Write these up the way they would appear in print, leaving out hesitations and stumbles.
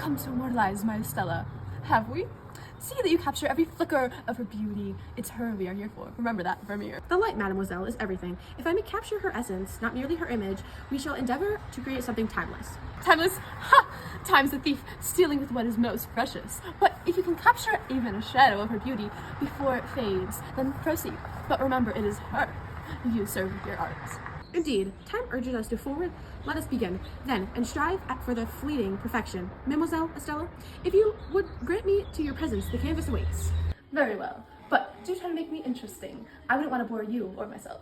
come to immortalize my Estella, have we? See that you capture every flicker of her beauty. It's her we are here for. Remember that, Vermeer. The light, mademoiselle, is everything. If I may capture her essence, not merely her image, we shall endeavor to create something timeless. Timeless? Ha! Time's the thief, stealing with what is most precious. But if you can capture even a shadow of her beauty before it fades, then proceed. But remember, it is her you serve with your art. Indeed, time urges us to forward. Let us begin, then, and strive for the fleeting perfection. Mademoiselle Estella, if you would grant me to your presence, the canvas awaits. Very well, but do try to make me interesting. I wouldn't want to bore you or myself.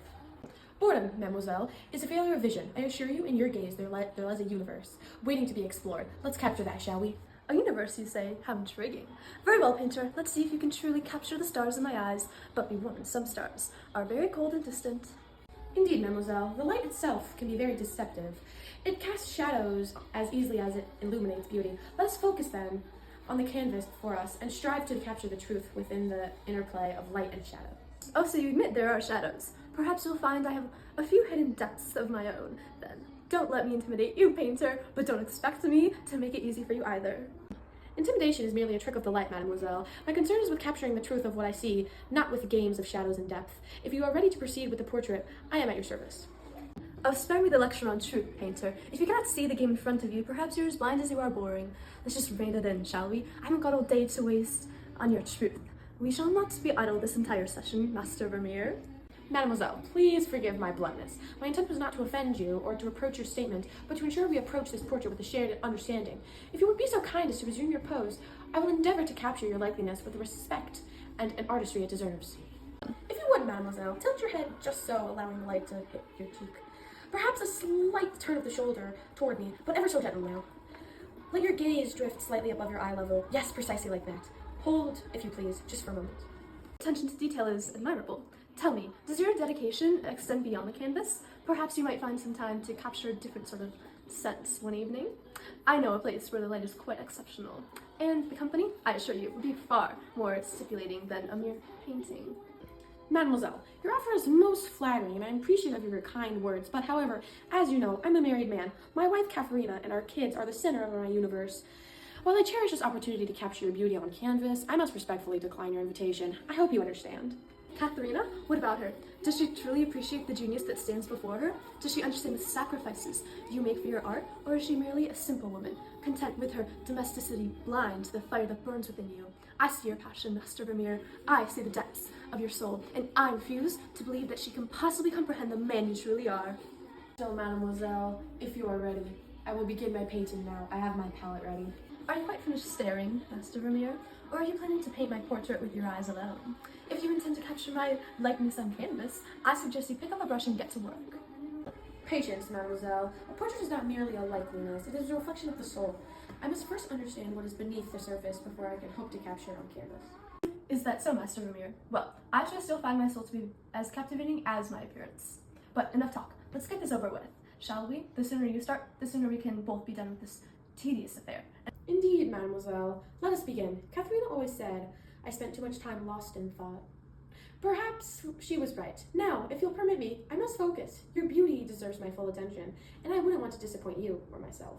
Boredom, mademoiselle, is a failure of vision. I assure you, in your gaze, there lies a universe, waiting to be explored. Let's capture that, shall we? A universe, you say? How intriguing. Very well, painter. Let's see if you can truly capture the stars in my eyes. But be warned, some stars are very cold and distant. Indeed, mademoiselle, the light itself can be very deceptive. It casts shadows as easily as it illuminates beauty. Let us focus then on the canvas before us and strive to capture the truth within the interplay of light and shadow. Oh, so you admit there are shadows. Perhaps you'll find I have a few hidden depths of my own, then. Don't let me intimidate you, painter, but don't expect me to make it easy for you either. Intimidation is merely a trick of the light, mademoiselle. My concern is with capturing the truth of what I see, not with games of shadows and depth. If you are ready to proceed with the portrait, I am at your service. Oh, spare me the lecture on truth, painter. If you cannot see the game in front of you, perhaps you're as blind as you are boring. Let's just rein it in, shall we? I haven't got all day to waste on your truth. We shall not be idle this entire session, Master Vermeer. Mademoiselle, please forgive my bluntness. My intent was not to offend you or to reproach your statement, but to ensure we approach this portrait with a shared understanding. If you would be so kind as to resume your pose, I will endeavor to capture your likeliness with the respect and an artistry it deserves. If you would, mademoiselle, tilt your head just so, allowing the light to hit your cheek. Perhaps a slight turn of the shoulder toward me, but ever so gently now. Let your gaze drift slightly above your eye level. Yes, precisely like that. Hold, if you please, just for a moment. Attention to detail is admirable. Tell me, does your dedication extend beyond the canvas? Perhaps you might find some time to capture a different sort of sense one evening. I know a place where the light is quite exceptional, and the company, I assure you, would be far more stimulating than a mere painting. Mademoiselle, your offer is most flattering, and I am appreciative of your kind words, but however, as you know, I'm a married man. My wife, Katharina, and our kids are the center of my universe. While I cherish this opportunity to capture your beauty on canvas, I must respectfully decline your invitation. I hope you understand. Katharina? What about her? Does she truly appreciate the genius that stands before her? Does she understand the sacrifices you make for your art? Or is she merely a simple woman, content with her domesticity, blind to the fire that burns within you? I see your passion, Master Vermeer. I see the depths of your soul, and I refuse to believe that she can possibly comprehend the man you truly are. So, mademoiselle, if you are ready, I will begin my painting now. I have my palette ready. Are you quite finished staring, Master Vermeer? Or are you planning to paint my portrait with your eyes alone? If you intend to capture my likeness on canvas, I suggest you pick up a brush and get to work. Patience, mademoiselle. A portrait is not merely a likeness, it is a reflection of the soul. I must first understand what is beneath the surface before I can hope to capture it on canvas. Is that so, Master Vermeer? Well, I trust you'll find my soul to be as captivating as my appearance. But enough talk. Let's get this over with, shall we? The sooner you start, the sooner we can both be done with this tedious affair. Indeed, mademoiselle. Let us begin. Katharina always said I spent too much time lost in thought. Perhaps she was right. Now, if you'll permit me, I must focus. Your beauty deserves my full attention, and I wouldn't want to disappoint you or myself.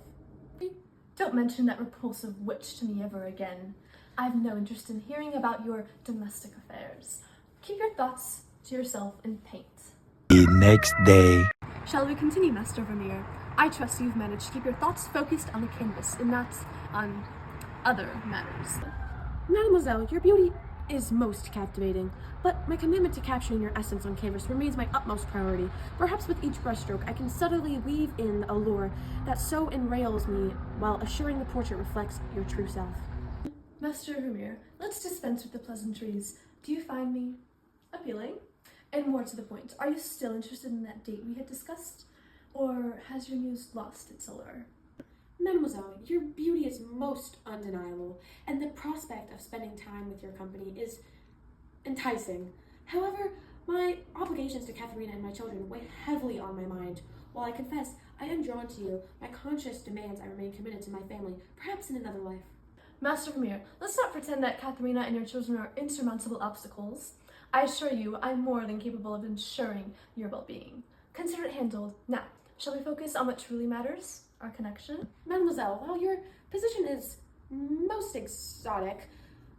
Don't mention that repulsive witch to me ever again. I have no interest in hearing about your domestic affairs. Keep your thoughts to yourself and paint. The next day. Shall we continue, Master Vermeer? I trust you've managed to keep your thoughts focused on the canvas and not on other matters. Mademoiselle, your beauty is most captivating, but my commitment to capturing your essence on canvas remains my utmost priority. Perhaps with each brushstroke, I can subtly weave in a lure that so enrails me while assuring the portrait reflects your true self. Master Vermeer, let's dispense with the pleasantries. Do you find me appealing? And more to the point, are you still interested in that date we had discussed? Or has your muse lost its allure? Mademoiselle, your beauty is most undeniable, and the prospect of spending time with your company is enticing. However, my obligations to Katharina and my children weigh heavily on my mind. While I confess I am drawn to you, my conscience demands I remain committed to my family, perhaps in another life. Master Vermeer, let's not pretend that Katharina and your children are insurmountable obstacles. I assure you, I'm more than capable of ensuring your well-being. Consider it handled. Now, shall we focus on what truly matters? Our connection? Mademoiselle, while your position is most exotic,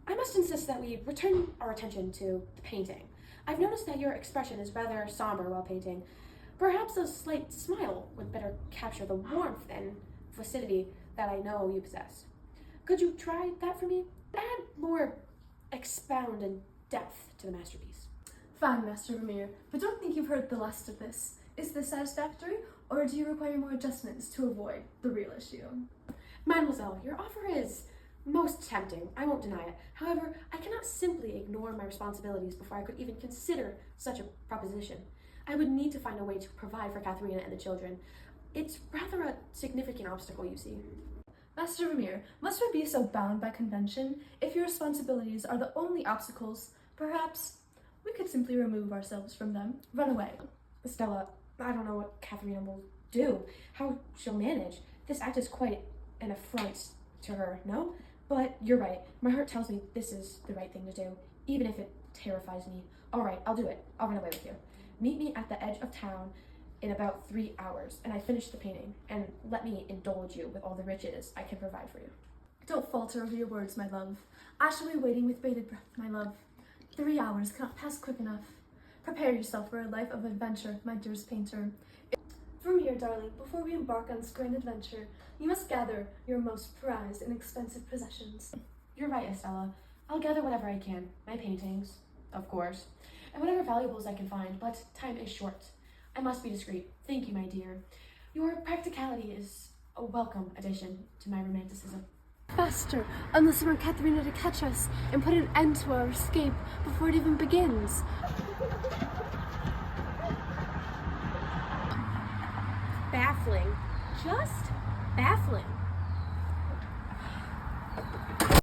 I must insist that we return our attention to the painting. I've noticed that your expression is rather somber while painting. Perhaps a slight smile would better capture the warmth and flaccidity that I know you possess. Could you try that for me? Add more expound and depth to the masterpiece. Fine, Master Vermeer, but don't think you've heard the last of this. Is this satisfactory, or do you require more adjustments to avoid the real issue? Mademoiselle, your offer is most tempting. I won't deny it. However, I cannot simply ignore my responsibilities before I could even consider such a proposition. I would need to find a way to provide for Katharina and the children. It's rather a significant obstacle, you see. Master Vermeer, must we be so bound by convention? If your responsibilities are the only obstacles, perhaps we could simply remove ourselves from them. Run away. Stella, I don't know what Katharina will do, how she'll manage. This act is quite an affront to her, no? But you're right. My heart tells me this is the right thing to do, even if it terrifies me. All right, I'll do it. I'll run away with you. Meet me at the edge of town in about 3 hours, and I finish the painting, and let me indulge you with all the riches I can provide for you. Don't falter over your words, my love. I shall be waiting with bated breath, my love. 3 hours cannot pass quick enough. Prepare yourself for a life of adventure, my dearest painter. Vermeer, darling, before we embark on this grand adventure, you must gather your most prized and expensive possessions. You're right, Estella. I'll gather whatever I can. My paintings, of course, and whatever valuables I can find, but time is short. I must be discreet. Thank you, my dear. Your practicality is a welcome addition to my romanticism. Faster, unless we want Katharina to catch us and put an end to our escape before it even begins. Baffling. Just baffling.